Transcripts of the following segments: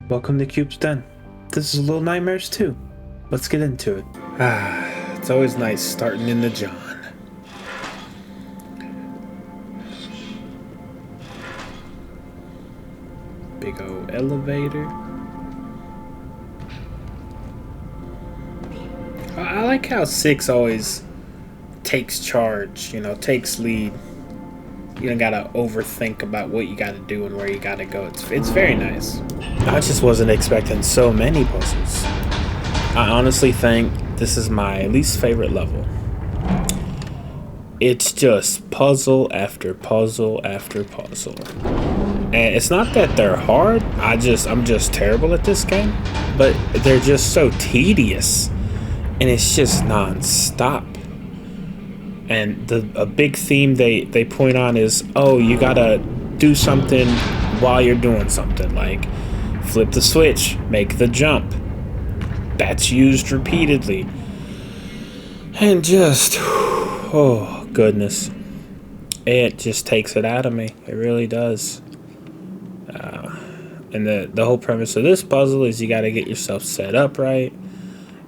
Welcome to Cube's Den. This is Little Nightmares 2. Let's get into it. It's always nice starting in the John. Big old elevator. I like how 6 always takes charge, takes lead. You don't gotta overthink about what you gotta do and where you gotta go. It's very nice. I just wasn't expecting so many puzzles. I honestly think this is my least favorite level. It's just puzzle after puzzle after puzzle. And it's not that they're hard, I'm just terrible at this game, but they're just so tedious. And it's just non-stop. And a big theme they point on is, oh, you gotta do something while you're doing something, like flip the switch, make the jump. That's used repeatedly. And just, oh goodness, it just takes it out of me. It really does. And the whole premise of this puzzle is you gotta get yourself set up right.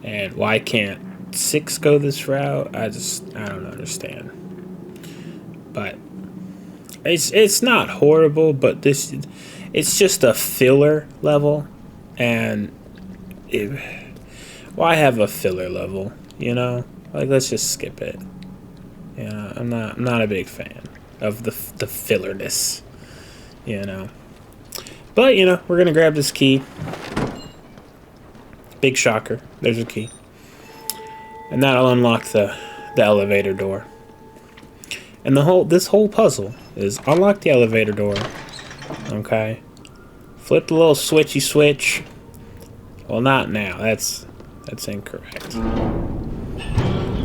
And why can't 6 go this route? I don't understand. But it's not horrible, but it's just a filler level, and why have a filler level? Like, let's just skip it. I'm not a big fan of the fillerness. But we're gonna grab this key. Big shocker. There's a key. And that'll unlock the elevator door. And this whole puzzle is unlock the elevator door. Okay. Flip the little switchy switch. Well, not now. That's incorrect.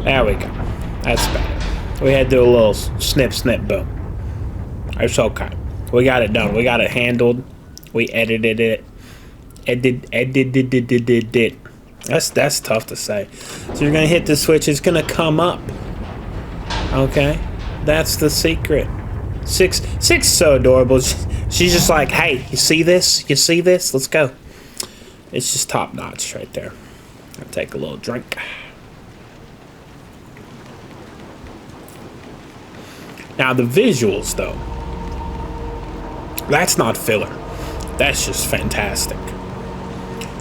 There we go. That's better. We had to do a little snip, boom. It's okay. We got it done. We got it handled. We edited it. Edited. That's tough to say. So you're gonna hit the switch, it's gonna come up. Okay? That's the secret. Six is so adorable. She's just like, hey, you see this? You see this? Let's go. It's just top notch right there. I'll take a little drink. Now the visuals though. That's not filler. That's just fantastic.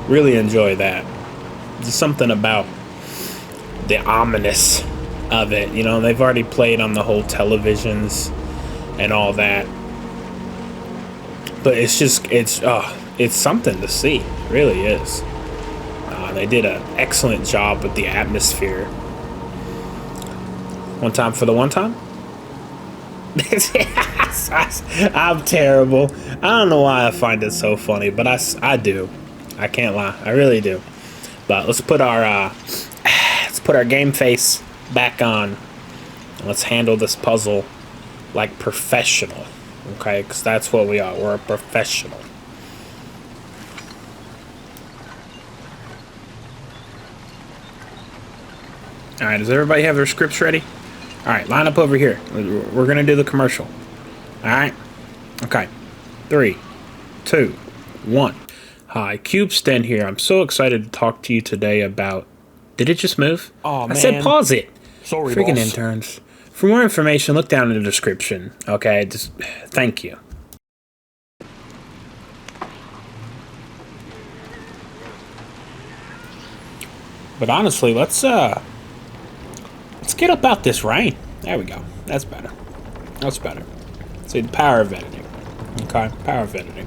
Really enjoy that. There's something about the ominous of it. They've already played on the whole televisions and all that. But it's something to see. It really is. They did an excellent job with the atmosphere. One time for the one time? I'm terrible. I don't know why I find it so funny, but I do. I can't lie. I really do. But let's put our game face back on. Let's handle this puzzle like professional. Okay? Because that's what we are. We're a professional. Alright, does everybody have their scripts ready? Alright, line up over here. We're going to do the commercial. Alright? Okay. 3, 2, 1. Hi, Cube's Den here. I'm so excited to talk to you today about... Did it just move? Oh, man. I said pause it. Sorry, Freaking boss. interns. For more information, look down in the description. Okay? Just thank you. But honestly, let's get up out this rain. There we go. That's better. That's better. See, the power of editing. Okay? Power of editing.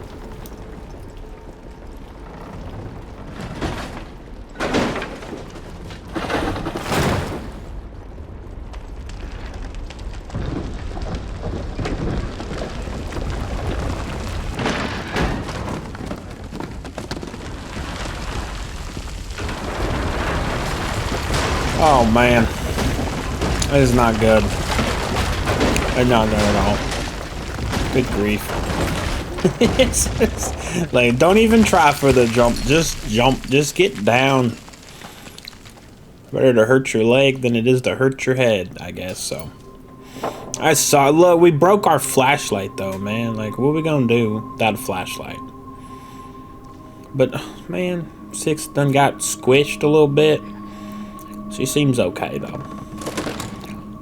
Oh man, this is not good. It's not good at all. Good grief. Like, don't even try for the jump. Just jump. Just get down. Better to hurt your leg than it is to hurt your head, I guess. So I saw. Look, we broke our flashlight though, man. Like, what are we gonna do without a flashlight? But, man, 6 done got squished a little bit. She seems okay, though.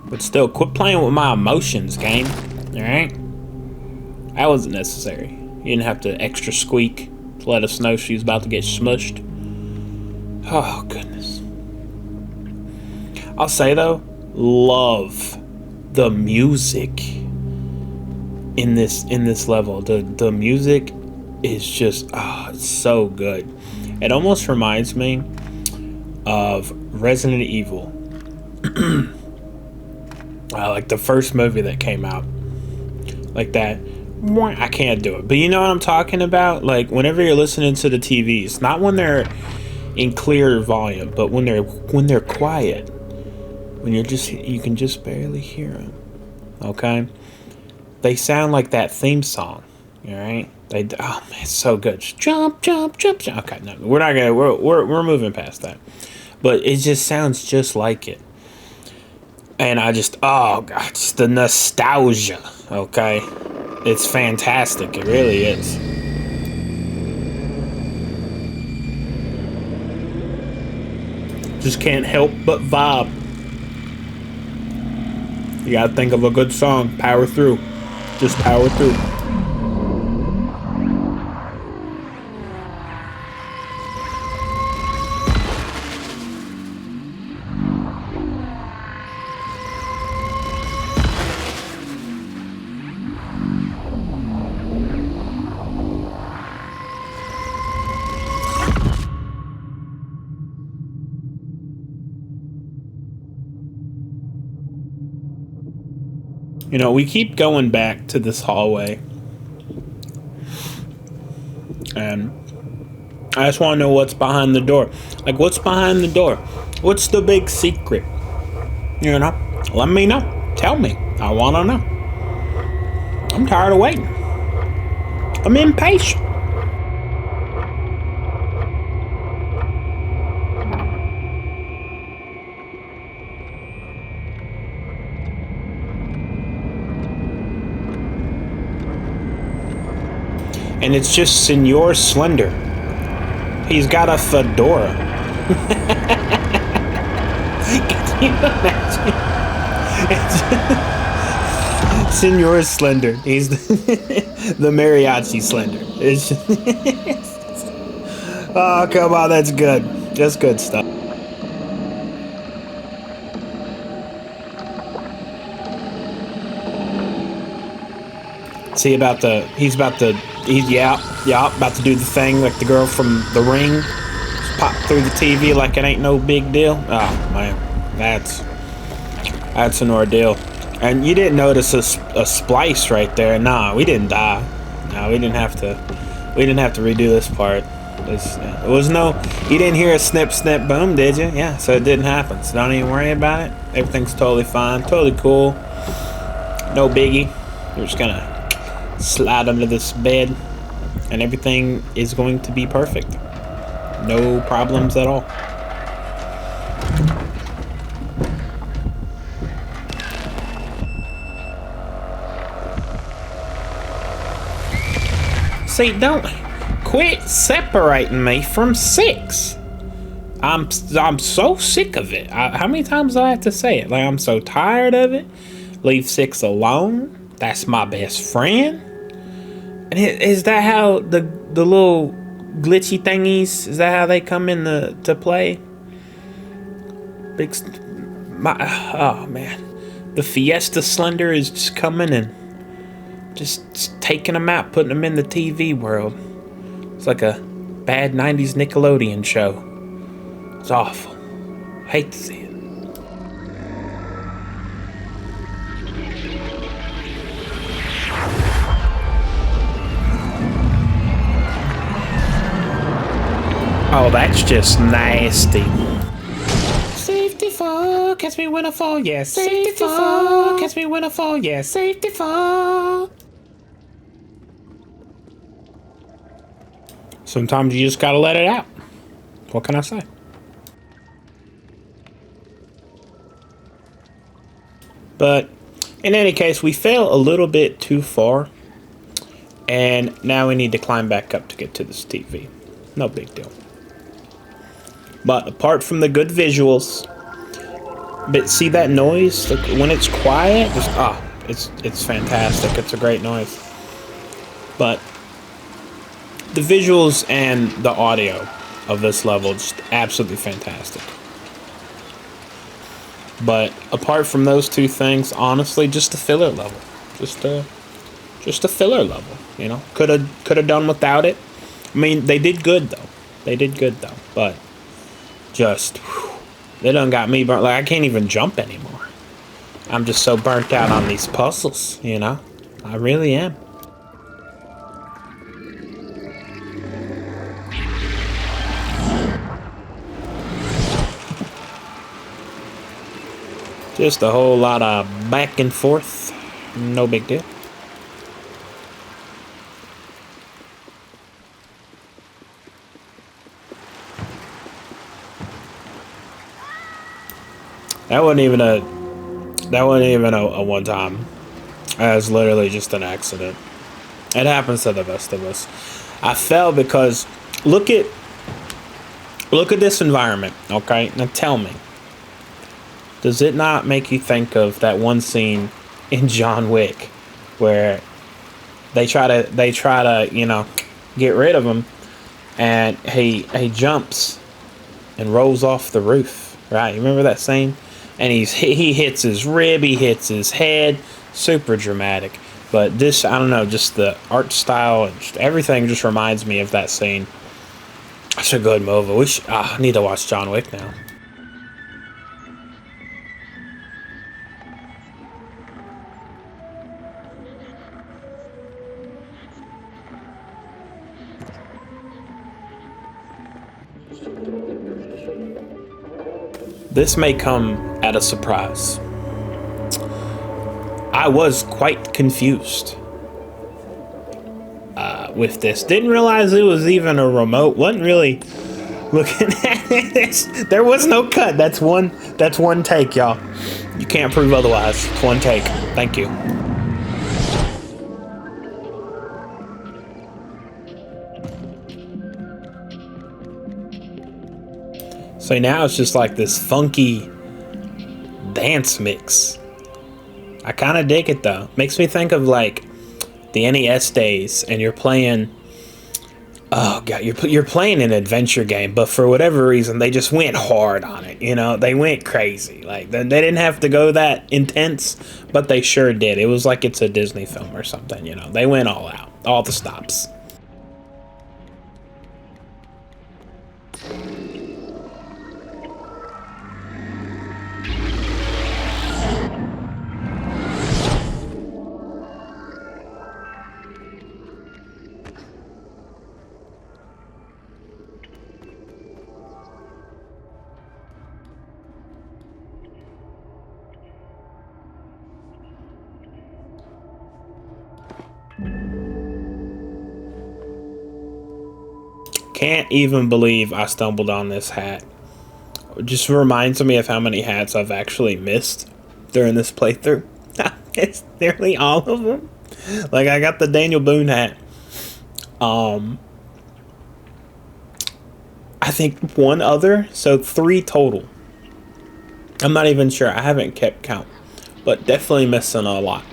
But still, quit playing with my emotions, game. Alright? That wasn't necessary. You didn't have to extra squeak to let us know she's about to get smushed. Oh, goodness. I'll say, though, love the music in this level. The music is just, it's so good. It almost reminds me of Resident Evil. Like the first movie that came out. Like that. I can't do it. But you know what I'm talking about? Like whenever you're listening to the TVs, not when they're in clear volume, but when they're quiet. When you can just barely hear them. Okay? They sound like that theme song. All right? Oh man, it's so good. Just jump, jump, jump, jump. Okay, no, we're moving past that. But it just sounds just like it. And I just, oh god, just the nostalgia. Okay? It's fantastic. It really is. Just can't help but vibe. You gotta think of a good song. Power through. Just power through. You know, we keep going back to this hallway. And I just want to know what's behind the door. Like, what's behind the door? What's the big secret? You know? Let me know. Tell me. I want to know. I'm tired of waiting. I'm impatient. And it's just Señor Slender. He's got a fedora. Can you imagine? Señor Slender. He's the mariachi Slender. It's just oh, come on, that's good. That's good stuff. See about he's about to do the thing like the girl from The Ring. Just pop through the TV like it ain't no big deal. Oh man, that's an ordeal. And you didn't notice a splice right there. Nah, we didn't die. No, we didn't have to redo this part. It was no. You didn't hear a snip, snip, boom, did you? Yeah, so it didn't happen. So don't even worry about it. Everything's totally fine, totally cool. No biggie. You're just gonna slide under this bed and everything is going to be perfect. No problems at all. See, don't quit separating me from 6. I'm so sick of it. How many times do I have to say it? Like, I'm so tired of it. Leave 6 alone. That's my best friend. And is that how the little glitchy thingies, is that how they come to play? Oh man. The Fiesta Slender is just coming and just taking them out, putting them in the TV world. It's like a bad 90s Nickelodeon show. It's awful. Hate to see it. Oh, that's just nasty. Safety fall, catch me when I fall, yes. Safety fall, catch me when I fall, yes. Safety fall. Sometimes you just gotta let it out. What can I say? But in any case, we fell a little bit too far. And now we need to climb back up to get to this TV. No big deal. But apart from the good visuals, but see that noise? Like when it's quiet, just it's fantastic. It's a great noise. But the visuals and the audio of this level just absolutely fantastic. But apart from those two things, honestly, just a filler level. Just a filler level, you know. Could have done without it. I mean, they did good though. But just they done got me burnt. Like I can't even jump anymore. I'm just so burnt out on these puzzles, you know. I really am. Just a whole lot of back and forth. No big deal. That wasn't even a one time. That was literally just an accident. It happens to the best of us. I fell because look at this environment, okay? Now tell me. Does it not make you think of that one scene in John Wick where they try to, you know, get rid of him and he jumps and rolls off the roof, right? You remember that scene? And he hits his rib, he hits his head, super dramatic. But this, I don't know, just the art style and just everything just reminds me of that scene. It's a good movie. I need to watch John Wick now. This may come at a surprise. I was quite confused with this. Didn't realize it was even a remote. Wasn't really looking at it. There was no cut. That's one take, y'all. You can't prove otherwise. It's one take. Thank you. So now it's just like this funky dance mix. I kind of dig it though. Makes me think of like the NES days, and you're playing. Oh god, you're playing an adventure game, but for whatever reason they just went hard on it. You know, they went crazy. Like they didn't have to go that intense, but they sure did. It was like it's a Disney film or something. You know, they went all out, all the stops. Can't even believe I stumbled on this hat. It just reminds me of how many hats I've actually missed during this playthrough. It's nearly all of them. Like I got the Daniel Boone hat. I think one other, so 3 total. I'm not even sure. I haven't kept count, but definitely missing a lot.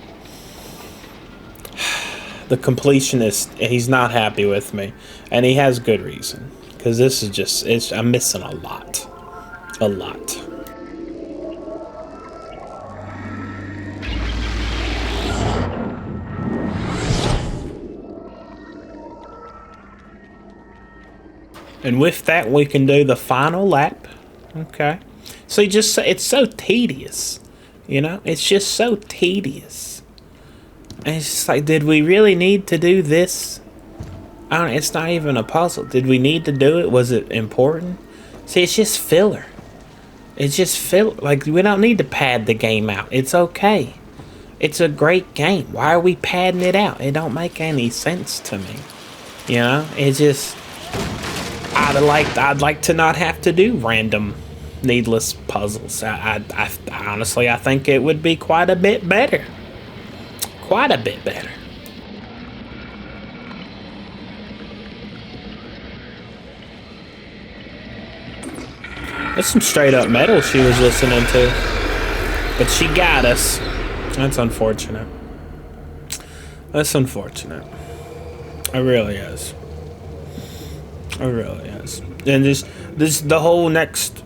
The completionist, he's not happy with me, and he has good reason, because this is just, I'm missing a lot. And with that, we can do the final lap. Okay. So it's so tedious, you know? It's just so tedious. And it's just like, did we really need to do this? It's not even a puzzle. Did we need to do it? Was it important? See, it's just filler. It's just filler. Like, we don't need to pad the game out. It's okay. It's a great game. Why are we padding it out? It don't make any sense to me. You know? It's just... I'd like to not have to do random, needless puzzles. I honestly, I think it would be quite a bit better. Quite a bit better. That's some straight up metal she was listening to. But she got us. That's unfortunate. That's unfortunate. It really is. It really is. And this the whole next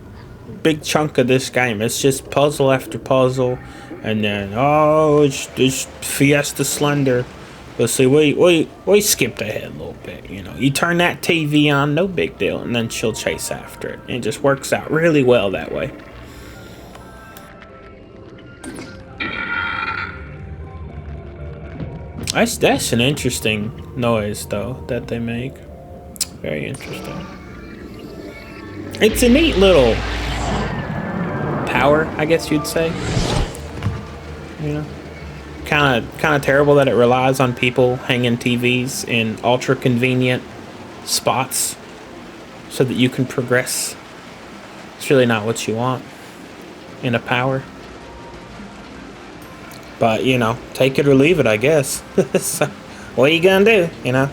big chunk of this game. It's just puzzle after puzzle, and then it's Fiesta Slender. But see, we skipped ahead a little bit. You know, you turn that TV on, no big deal, and then she'll chase after it. And it just works out really well that way. That's an interesting noise though that they make. Very interesting. It's a neat little power, I guess you'd say. You know, kind of terrible that it relies on people hanging TVs in ultra convenient spots so that you can progress. It's really not what you want in a power. But, you know, take it or leave it, I guess. So, what are you gonna do, you know?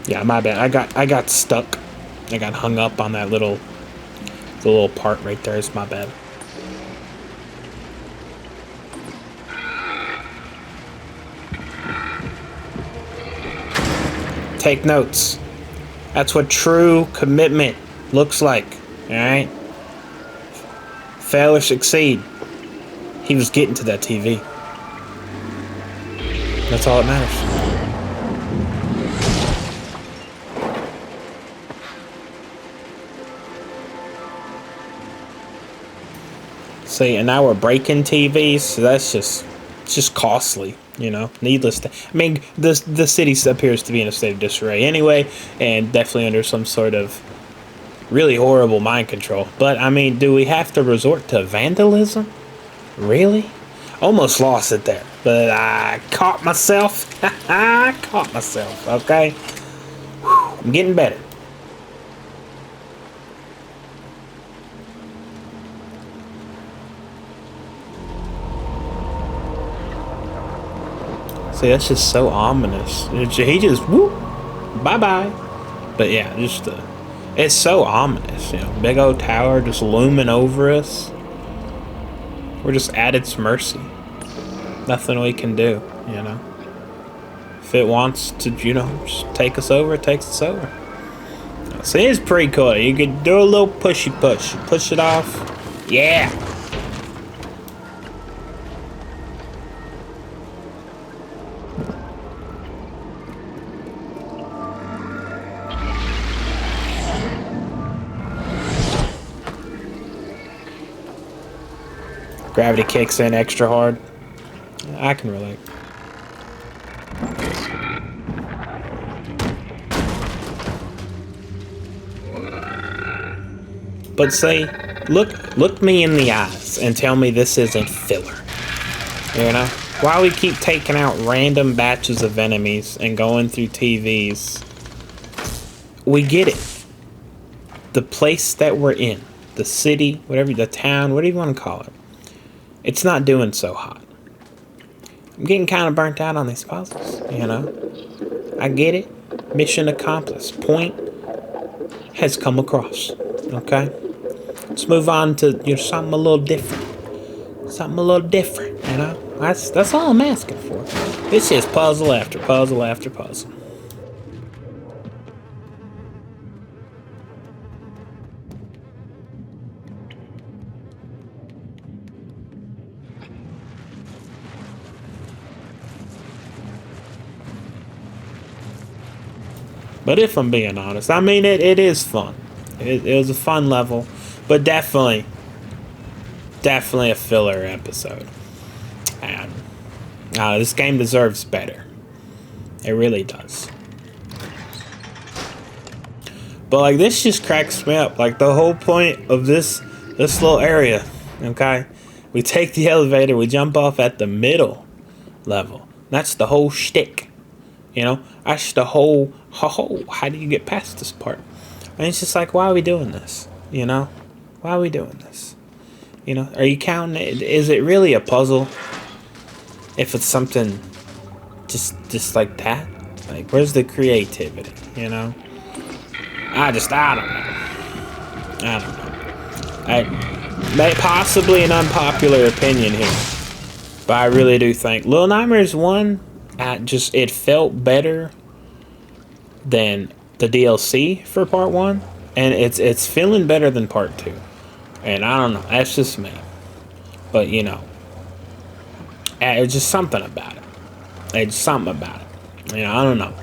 Yeah, my bad. I got stuck. I got hung up on that the little part right there. It's my bad. Take notes. That's what true commitment looks like. Alright? Fail or succeed. He was getting to that TV. That's all that matters. See, and now we're breaking TVs, so that's just costly, you know. Needless to, I mean, the city appears to be in a state of disarray anyway, and definitely under some sort of really horrible mind control. But I mean, do we have to resort to vandalism? Really? Almost lost it there, but I caught myself. I caught myself. Okay, whew, I'm getting better. See, that's just so ominous. He just whoop, bye bye. But yeah, just it's so ominous, you know. Big old tower just looming over us. We're just at its mercy. Nothing we can do, you know. If it wants to, you know, just take us over, it takes us over. See, it's pretty cool. You could do a little pushy push. Push it off. Yeah. Gravity kicks in extra hard. I can relate. But say, look me in the eyes and tell me this isn't filler. You know? Why we keep taking out random batches of enemies and going through TVs? We get it. The place that we're in, the city, whatever, the town, whatever you want to call it, it's not doing so hot. I'm getting kind of burnt out on these puzzles, you know? I get it. Mission accomplished. Point has come across. Okay? Let's move on to, you know, something a little different. Something a little different, you know? That's all I'm asking for. This is puzzle after puzzle after puzzle. But if I'm being honest, I mean, it is fun. It was a fun level, but definitely a filler episode. And this game deserves better. It really does. But like, this just cracks me up. Like, the whole point of this little area, okay? We take the elevator, we jump off at the middle level. That's the whole shtick. You know, that's the whole, how do you get past this part? And it's just like, why are we doing this? You know, why are we doing this? You know, are you counting it? Is it really a puzzle if it's something just like that? Like, where's the creativity, you know? I don't know. Possibly an unpopular opinion here, but I really do think Little Nightmares 1, it felt better than the DLC for part 1, and it's feeling better than part 2. And I don't know, that's just me. But, you know, it's just something about it. It's something about it. You know, I don't know.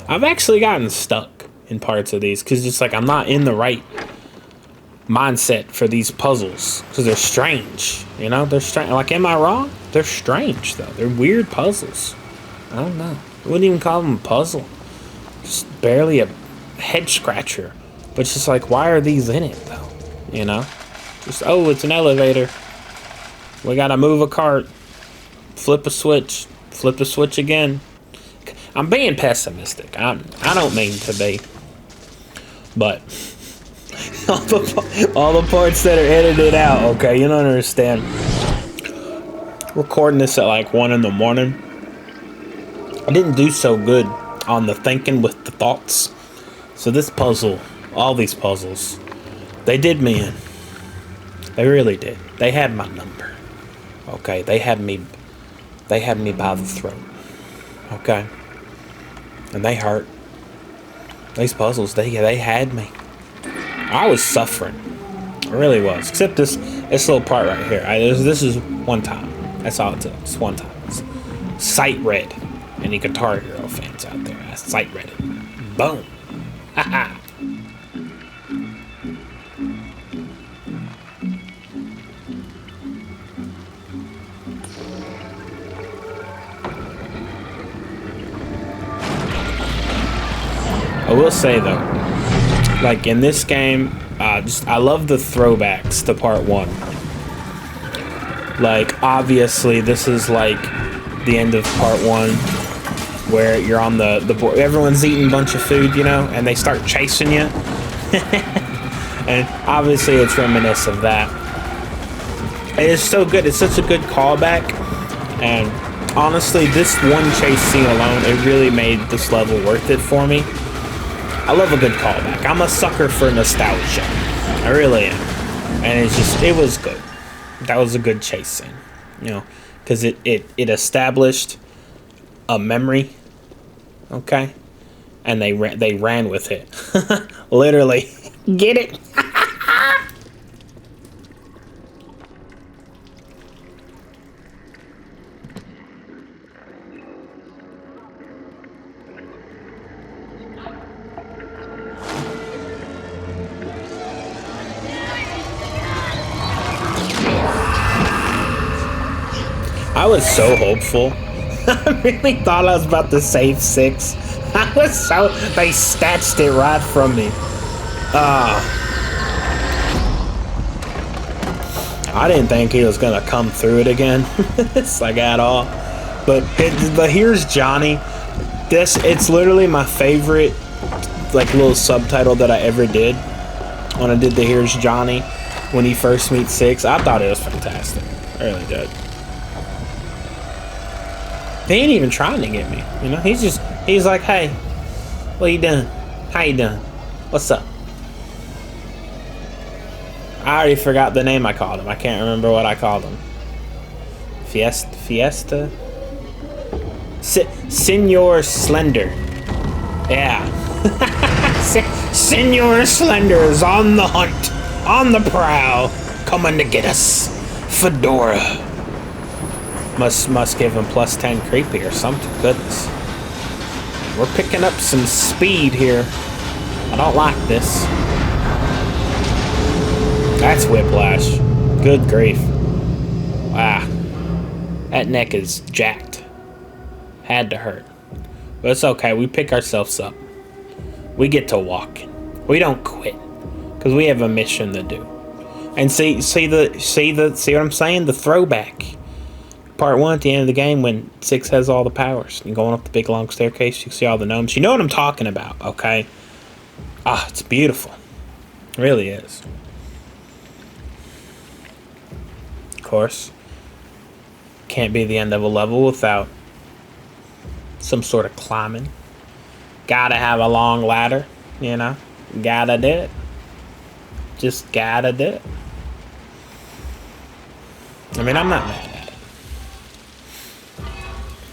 I've actually gotten stuck in parts of these because it's like I'm not in the right mindset for these puzzles because they're strange. You know, they're strange. Like, am I wrong? They're strange, though. They're weird puzzles. I don't know. I wouldn't even call them a puzzle. Just barely a head scratcher. But it's just like, why are these in it, though? You know? Just, oh, it's an elevator. We gotta move a cart. Flip a switch. Flip the switch again. I'm being pessimistic. I don't mean to be. But all the parts that are edited out, okay, you don't understand. Recording this at like 1 in the morning. I didn't do so good on the thinking with the thoughts. So this puzzle, all these puzzles, they did me in. They really did. They had my number. Okay, they had me by the throat. Okay. And they hurt. These puzzles, they had me. I was suffering. I really was. Except this little part right here. This is one time. That's all it took. It's one time. It's sight read. Any Guitar Hero fans out there, I sight read it. Boom. Haha. I will say though, like in this game, I love the throwbacks to part 1. Like, obviously this is like the end of part 1 where you're on the board, everyone's eating a bunch of food, you know, and they start chasing you. And obviously it's reminiscent of that. It is so good. It's such a good callback. And honestly, this one chase scene alone, it really made this level worth it for me. I love a good callback. I'm a sucker for nostalgia. I really am. And it was good. That was a good chase scene. You know, because it established a memory. Okay? And they ran with it. Literally. Get it? I was so hopeful. I really thought I was about to save 6. They snatched it right from me. I didn't think he was gonna come through it again. It's like at all. But here's Johnny. It's literally my favorite like little subtitle that I ever did. When I did the Here's Johnny when he first meets 6. I thought it was fantastic. I really did. He ain't even trying to get me, you know. He's like, hey, what you doing? How you doing? What's up? I already forgot the name I called him. I can't remember what I called him. Fiesta? Señor Slender. Yeah. Señor Slender is on the hunt, on the prowl, coming to get us. Fedora. Must give him plus 10 creepy or something. Goodness. We're picking up some speed here. I don't like this. That's whiplash. Good grief. Wow. That neck is jacked. Had to hurt. But it's okay. We pick ourselves up. We get to walking. We don't quit. Because we have a mission to do. And see what I'm saying? The throwback. Part 1 at the end of the game when 6 has all the powers. You're going up the big long staircase, you see all the gnomes. You know what I'm talking about, okay? Ah, it's beautiful. It really is. Of course, can't be the end of a level without some sort of climbing. Gotta have a long ladder, you know? Gotta do it. Just gotta do it. I mean, I'm not mad at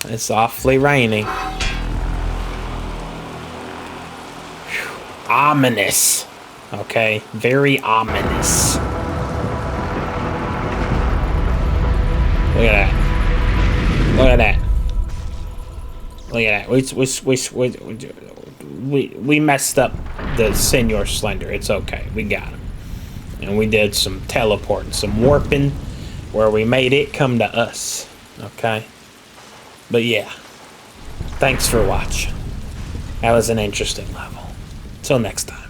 it. It's awfully rainy. Whew. Ominous. Okay? Very ominous. Look at that. Look at that. Look at that. We messed up the Señor Slender. It's okay. We got him. And we did some teleporting, some warping, where we made it come to us. Okay? But yeah. Thanks for watching. That was an interesting level. Till next time.